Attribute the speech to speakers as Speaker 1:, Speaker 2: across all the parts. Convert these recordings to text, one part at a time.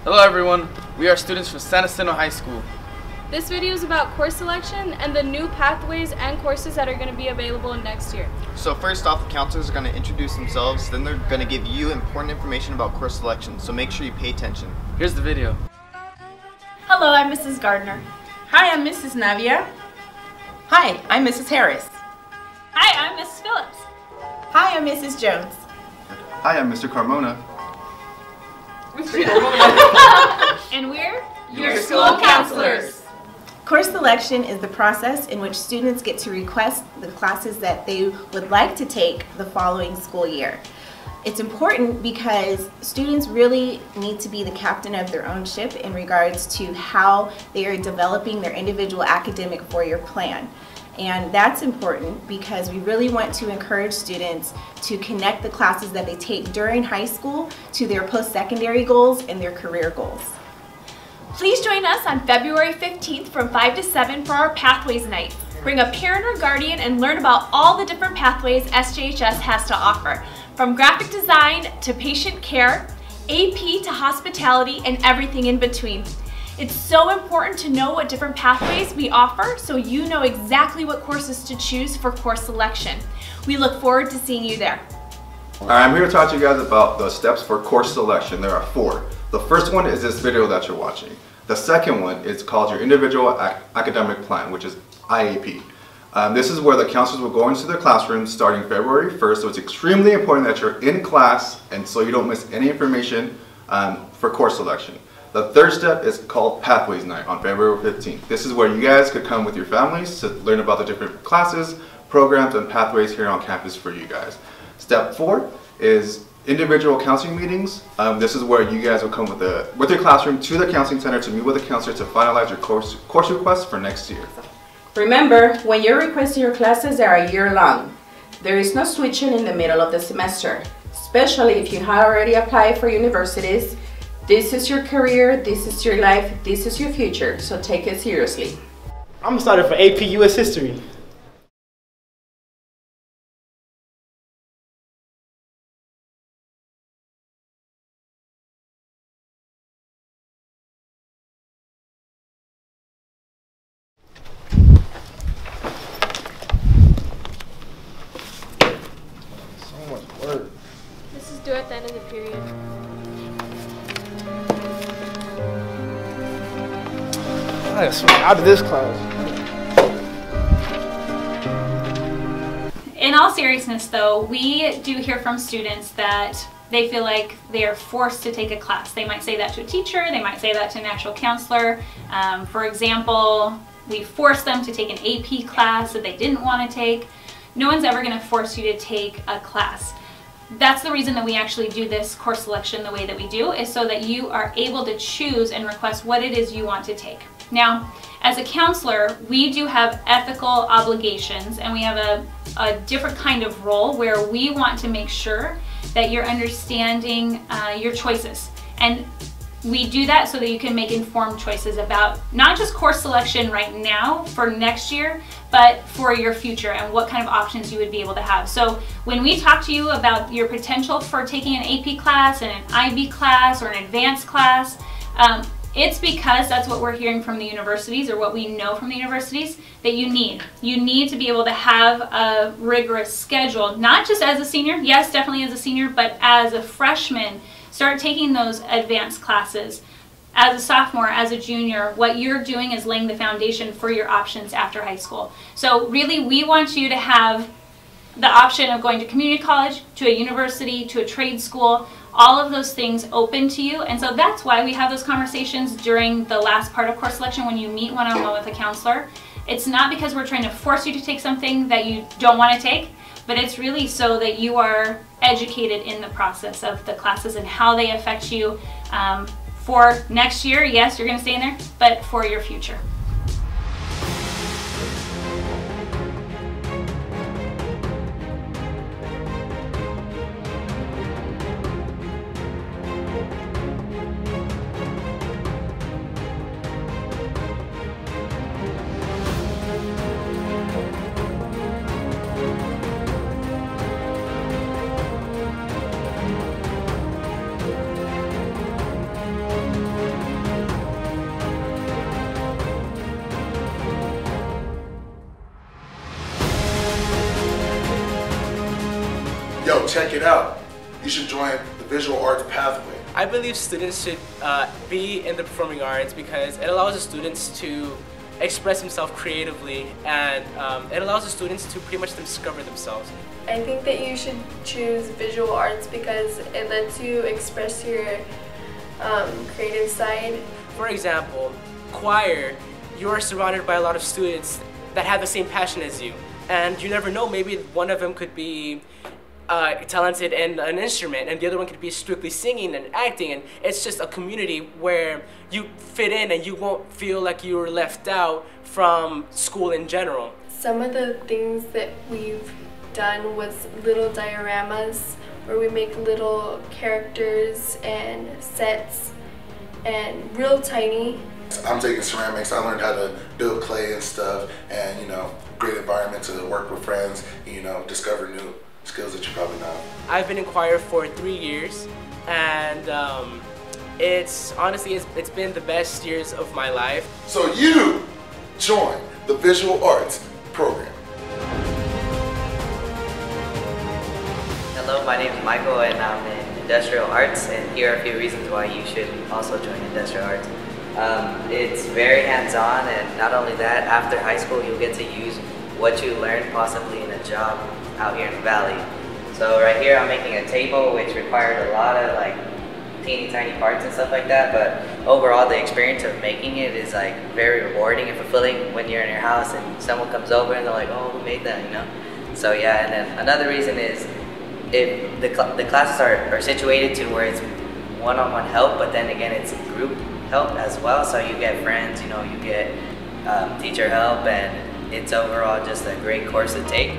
Speaker 1: Hello everyone, we are students from San Jacinto High School.
Speaker 2: This video is about course selection and the new pathways and courses that are going to be available next year.
Speaker 3: So first off, the counselors are going to introduce themselves, then they're going to give you important information about course selection, so make sure you pay attention.
Speaker 1: Here's the video.
Speaker 4: Hello, I'm Mrs. Gardner.
Speaker 5: Hi, I'm Mrs. Navia. Hi, I'm Mrs. Harris.
Speaker 2: Hi, I'm Mrs. Phillips.
Speaker 5: Hi, I'm Mrs. Jones.
Speaker 6: Hi, I'm Mr. Carmona.
Speaker 2: And we're
Speaker 4: your school counselors.
Speaker 5: Course selection is the process in which students get to request the classes that they would like to take the following school year. It's important because students really need to be the captain of their own ship in regards to how they are developing their individual academic four-year plan. And that's important because we really want to encourage students to connect the classes that they take during high school to their post-secondary goals and their career goals.
Speaker 4: Please join us on February 15th from 5 to 7 for our Pathways Night. Bring a parent or guardian and learn about all the different pathways SJHS has to offer, from graphic design to patient care, AP to hospitality, and everything in between. It's so important to know what different pathways we offer so you know exactly what courses to choose for course selection. We look forward to seeing you there.
Speaker 6: I'm here to talk to you guys about the steps for course selection. There are 4. The first one is this video that you're watching. The second one is called your individual academic plan, which is IAP. This is where the counselors will go into their classrooms starting February 1st, so it's extremely important that you're in class and so you don't miss any information for course selection. The third step is called Pathways Night on February 15th. This is where you guys could come with your families to learn about the different classes, programs, and pathways here on campus for you guys. Step 4 is individual counseling meetings. This is where you guys will come with your classroom to the counseling center to meet with the counselor to finalize your course requests for next year.
Speaker 5: Remember, when you're requesting your classes, they are a year long. There is no switching in the middle of the semester, especially if you have already applied for universities. This is your career, this is your life, this is your future, so take it seriously.
Speaker 7: I'm excited for AP US History. So much work.
Speaker 2: This is due at the end of the period.
Speaker 7: I gotta swing out of this class.
Speaker 8: In all seriousness though, we do hear from students that they feel like they are forced to take a class. They might say that to a teacher, they might say that to an actual counselor. For example, we force them to take an AP class that they didn't want to take. No one's ever going to force you to take a class. That's the reason that we actually do this course selection the way that we do, is so that you are able to choose and request what it is you want to take. Now, as a counselor, we do have ethical obligations, and we have a different kind of role where we want to make sure that you're understanding your choices. And we do that so that you can make informed choices about not just course selection right now for next year, but for your future and what kind of options you would be able to have. So when we talk to you about your potential for taking an AP class and an IB class or an advanced class, it's because that's what we're hearing from the universities, or what we know from the universities, that you need. You need to be able to have a rigorous schedule, not just as a senior, yes, definitely as a senior, but as a freshman, start taking those advanced classes. As a sophomore, as a junior, what you're doing is laying the foundation for your options after high school. So really, we want you to have the option of going to community college, to a university, to a trade school, all of those things open to you. And so that's why we have those conversations during the last part of course selection when you meet one-on-one with a counselor. It's not because we're trying to force you to take something that you don't want to take, but it's really so that you are educated in the process of the classes and how they affect you for next year. Yes, you're going to stay in there, but for your future.
Speaker 9: So check it out. You should join the Visual Arts Pathway.
Speaker 10: I believe students should be in the performing arts because it allows the students to express themselves creatively, and it allows the students to pretty much discover themselves.
Speaker 2: I think that you should choose visual arts because it lets you express your creative side.
Speaker 10: For example, choir, you're surrounded by a lot of students that have the same passion as you, and you never know, maybe one of them could be talented in an instrument and the other one could be strictly singing and acting, and it's just a community where you fit in and you won't feel like you were left out from school in general.
Speaker 2: Some of the things that we've done was little dioramas where we make little characters and sets and real tiny.
Speaker 9: I'm taking ceramics. I learned how to build clay and stuff, and great environment to work with friends, discover new skills that you probably know.
Speaker 10: I've been in choir for 3 years, and it's been the best years of my life.
Speaker 9: So you join the Visual Arts program.
Speaker 11: Hello, my name is Michael and I'm in Industrial Arts, and here are a few reasons why you should also join Industrial Arts. It's very hands-on, and not only that, after high school you'll get to use what you learned possibly in a job out here in the valley. So right here I'm making a table which required a lot of teeny tiny parts and stuff like that, but overall the experience of making it is very rewarding and fulfilling when you're in your house and someone comes over and they're like, oh, who made that, So yeah, and then another reason is if the classes are situated to where it's one-on-one help, but then again it's group help as well, so you get friends, you get teacher help, and it's overall just a great course to take.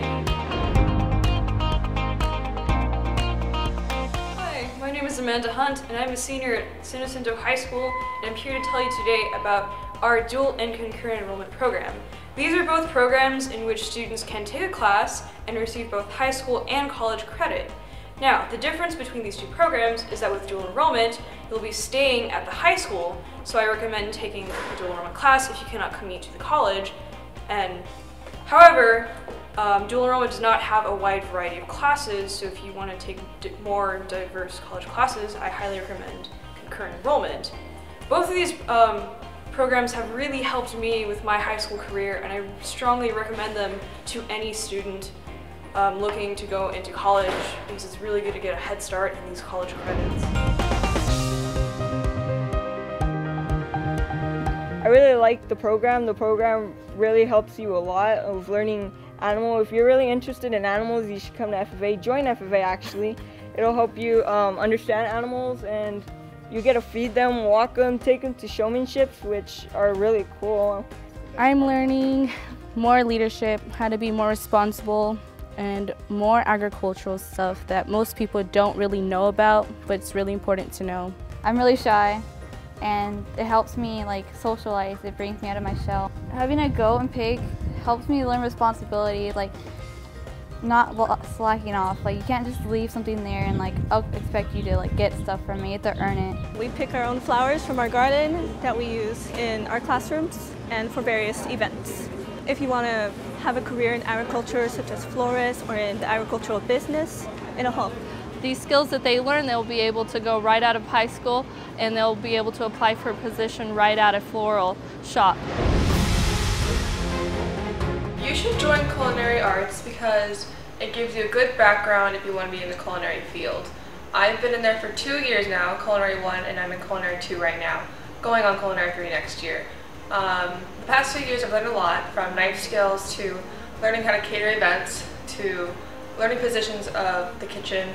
Speaker 12: Hi, my name is Amanda Hunt, and I'm a senior at San Jacinto High School, and I'm here to tell you today about our dual and concurrent enrollment program. These are both programs in which students can take a class and receive both high school and college credit. Now, the difference between these two programs is that with dual enrollment, you'll be staying at the high school, so I recommend taking a dual enrollment class if you cannot commute to the college. And however, dual enrollment does not have a wide variety of classes, so if you want to take more diverse college classes, I highly recommend concurrent enrollment. Both of these programs have really helped me with my high school career, and I strongly recommend them to any student looking to go into college, because it's really good to get a head start in these college credits.
Speaker 13: I really like the program. The program really helps you a lot of learning animal. If you're really interested in animals, you should come to FFA. Join FFA actually. It'll help you understand animals, and you get to feed them, walk them, take them to showmanships, which are really cool.
Speaker 14: I'm learning more leadership, how to be more responsible, and more agricultural stuff that most people don't really know about, but it's really important to know.
Speaker 15: I'm really shy, and it helps me socialize. It brings me out of my shell. Having a goat and pig helps me learn responsibility, not slacking off. You can't just leave something there and I'll expect you to get stuff from me. You have to earn it.
Speaker 16: We pick our own flowers from our garden that we use in our classrooms and for various events. If you want to have a career in agriculture, such as florist or in the agricultural business, it'll help.
Speaker 14: These skills that they learn, they'll be able to go right out of high school, and they'll be able to apply for a position right out of floral shop.
Speaker 2: You should join culinary arts because it gives you a good background if you want to be in the culinary field. I've been in there for 2 years now, culinary 1, and I'm in culinary 2 right now, going on culinary 3 next year. The past 2 years I've learned a lot, from knife skills to learning how to cater events to learning positions of the kitchen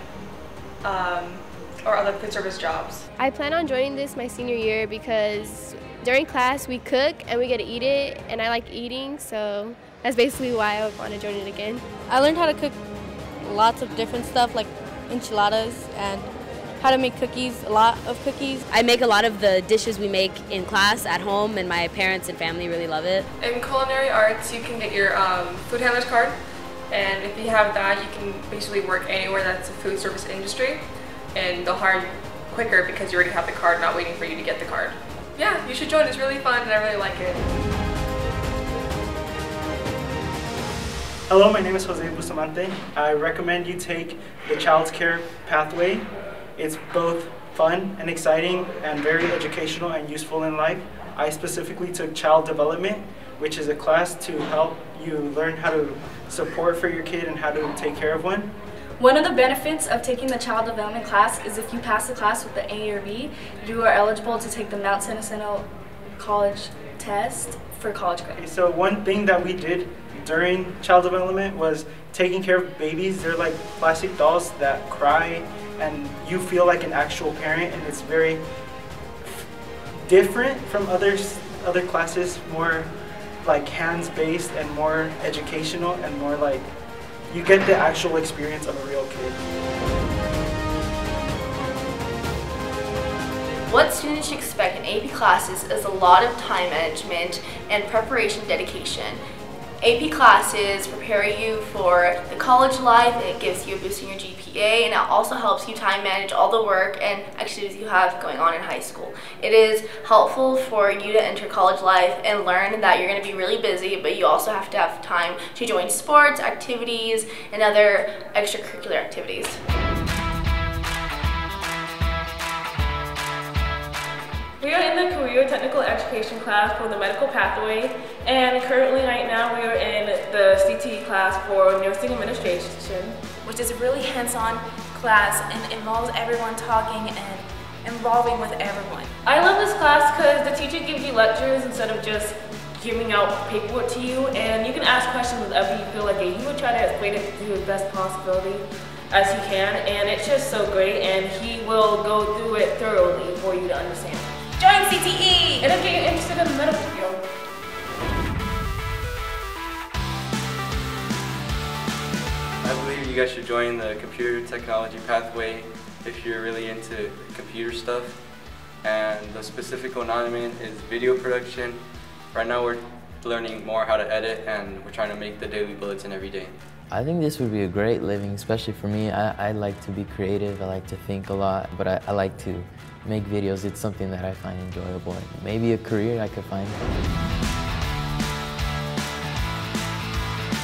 Speaker 2: or other food service jobs.
Speaker 17: I plan on joining this my senior year because during class we cook and we get to eat it, and I like eating, so that's basically why I would want to join it again.
Speaker 14: I learned how to cook lots of different stuff like enchiladas and how to make cookies, a lot of cookies.
Speaker 18: I make a lot of the dishes we make in class at home, and my parents and family really love it.
Speaker 2: In culinary arts, you can get your food handler's card, and if you have that, you can basically work anywhere that's a food service industry, and they'll hire you quicker because you already have the card, not waiting for you to get the card. Yeah, you should join. It's really fun, and I really like it.
Speaker 7: Hello, my name is Jose Bustamante. I recommend you take the Child Care pathway. It's both fun and exciting and very educational and useful in life. I specifically took Child Development, which is a class to help you learn how to support for your kid and how to take care of one.
Speaker 4: One of the benefits of taking the Child Development class is if you pass the class with the A or B, you are eligible to take the Mount San Jacinto College test for college credit.
Speaker 7: So one thing that we did during Child Development was taking care of babies. They're like plastic dolls that cry and you feel like an actual parent, and it's very different from other classes, more like hands-based and more educational and more like you get the actual experience of a real kid.
Speaker 4: What students should expect in AP classes is a lot of time management and preparation dedication. AP classes prepare you for the college life, it gives you a boost in your GPA, and it also helps you time manage all the work and activities you have going on in high school. It is helpful for you to enter college life and learn that you're going to be really busy, but you also have to have time to join sports, activities, and other extracurricular activities.
Speaker 19: We are in the Career Technical Education class for the medical pathway, and currently right now we are in the CTE class for nursing administration,
Speaker 4: which is a really hands-on class and involves everyone talking and involving with everyone.
Speaker 19: I love this class because the teacher gives you lectures instead of just giving out paperwork to you, and you can ask questions whenever you feel like it. He would try to explain it to his best possibility as he can, and it's just so great, and he will go through it thoroughly for you to understand.
Speaker 4: Join CTE!
Speaker 19: It'll get you interested in the medical field.
Speaker 20: I believe you guys should join the computer technology pathway if you're really into computer stuff. And the specific one I'm in is video production. Right now we're learning more how to edit, and we're trying to make the daily bulletin every day.
Speaker 21: I think this would be a great living, especially for me. I like to be creative, I like to think a lot, but I like to make videos. It's something that I find enjoyable, and maybe a career I could find.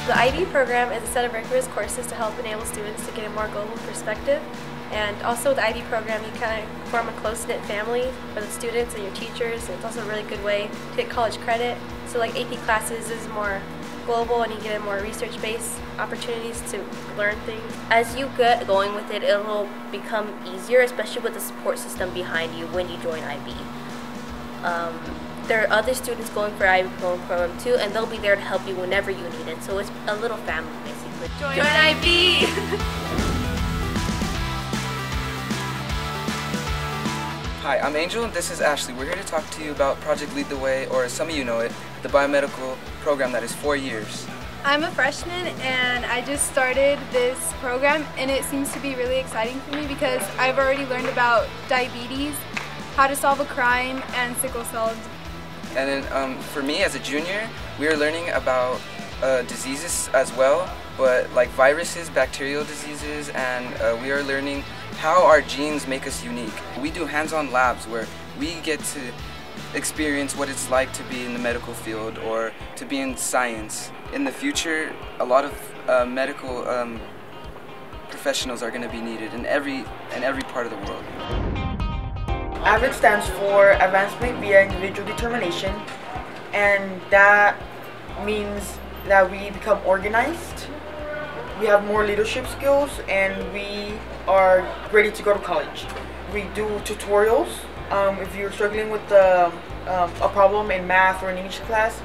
Speaker 22: The IB program is a set of rigorous courses to help enable students to get a more global perspective. And also with the IB program, you kind of form a close-knit family with the students and your teachers. And it's also a really good way to get college credit. So like AP classes is more global, and you get more research-based opportunities to learn things.
Speaker 23: As you get going with it, it'll become easier, especially with the support system behind you when you join IB. There are other students going for IB program too, and they'll be there to help you whenever you need it. So it's a little family, basically.
Speaker 4: Join IB!
Speaker 24: Hi, I'm Angel and this is Ashley. We're here to talk to you about Project Lead the Way, or as some of you know it, the biomedical program that is 4 years.
Speaker 25: I'm a freshman and I just started this program, and it seems to be really exciting for me because I've already learned about diabetes, how to solve a crime, and sickle cell.
Speaker 24: And then for me as a junior, we are learning about diseases as well, but like viruses, bacterial diseases, and we are learning how our genes make us unique. We do hands-on labs where we get to experience what it's like to be in the medical field or to be in science. In the future, a lot of medical professionals are going to be needed in every part of the world.
Speaker 26: AVID stands for Advancement via Individual Determination, and that means that we become organized, we have more leadership skills, and we are ready to go to college. We do tutorials. If you're struggling with a problem in math or in English class,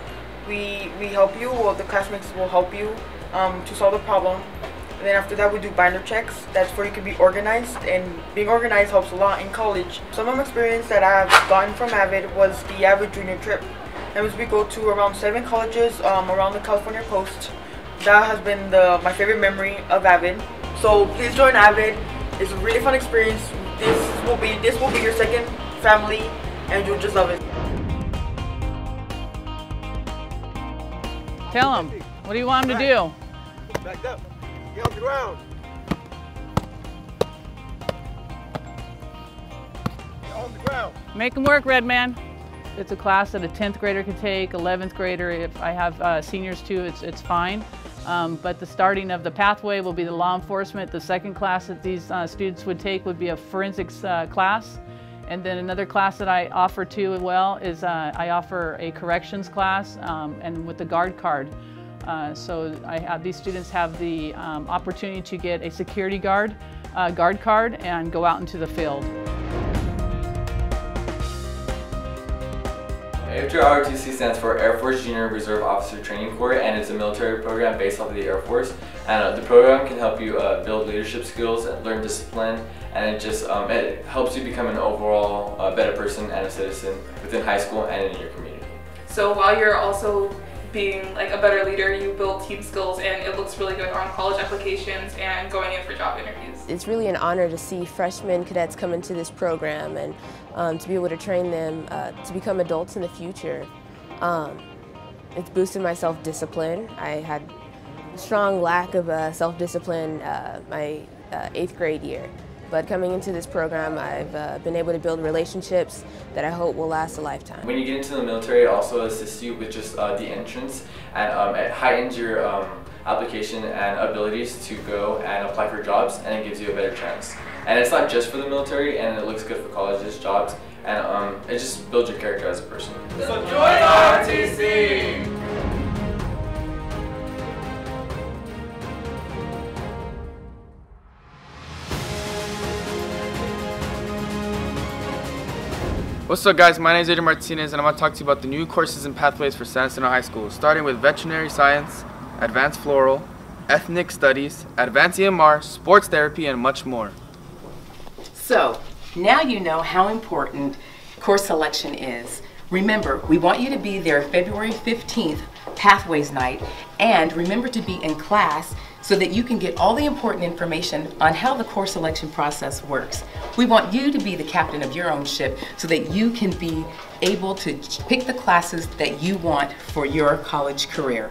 Speaker 26: we help you, or the classmates will help you to solve the problem. And then after that, we do binder checks. That's where you can be organized, and being organized helps a lot in college. Some of my experience that I've gotten from AVID was the AVID junior trip. That means we go to around 7 colleges around the California coast. That has been my favorite memory of AVID. So please join AVID. It's a really fun experience. This will be your second family, and you'll just love it.
Speaker 27: Tell him. What do you want him to do?
Speaker 28: Back up. Get on the ground. Get on the ground.
Speaker 27: Make him work, Red Man. It's a class that a 10th grader can take, 11th grader. If I have seniors too, it's fine. But the starting of the pathway will be the law enforcement. The second class that these students would take would be a forensics class. And then another class that I offer too as well is I offer a corrections class and with the guard card. So these students have the opportunity to get a security guard card and go out into the field.
Speaker 1: AFJROTC stands for Air Force Junior Reserve Officer Training Corps, and it's a military program based off of the Air Force. And the program can help you build leadership skills, learn discipline, and it just it helps you become an overall better person and a citizen within high school and in your community.
Speaker 2: So while you're also being like a better leader, you build team skills, and it looks really good on college applications and going in for job interviews.
Speaker 23: It's really an honor to see freshman cadets come into this program and to be able to train them to become adults in the future. It's boosted my self-discipline. I had a strong lack of self-discipline my 8th grade year. But coming into this program, I've been able to build relationships that I hope will last a lifetime.
Speaker 1: When you get into the military, it also assists you with just the entrance, and it heightens your application and abilities to go and apply for jobs, and it gives you a better chance. And it's not just for the military, and it looks good for colleges, jobs, and it just builds your character as a person.
Speaker 3: So join ROTC!
Speaker 5: What's up guys, my name is Adrian Martinez and I'm going to talk to you about the new courses and pathways for San Jacinto High School, starting with veterinary science, advanced floral, ethnic studies, advanced EMR, sports therapy, and much more.
Speaker 6: So, now you know how important course selection is. Remember, we want you to be there February 15th, Pathways Night, and remember to be in class so that you can get all the important information on how the course selection process works. We want you to be the captain of your own ship so that you can be able to pick the classes that you want for your college career.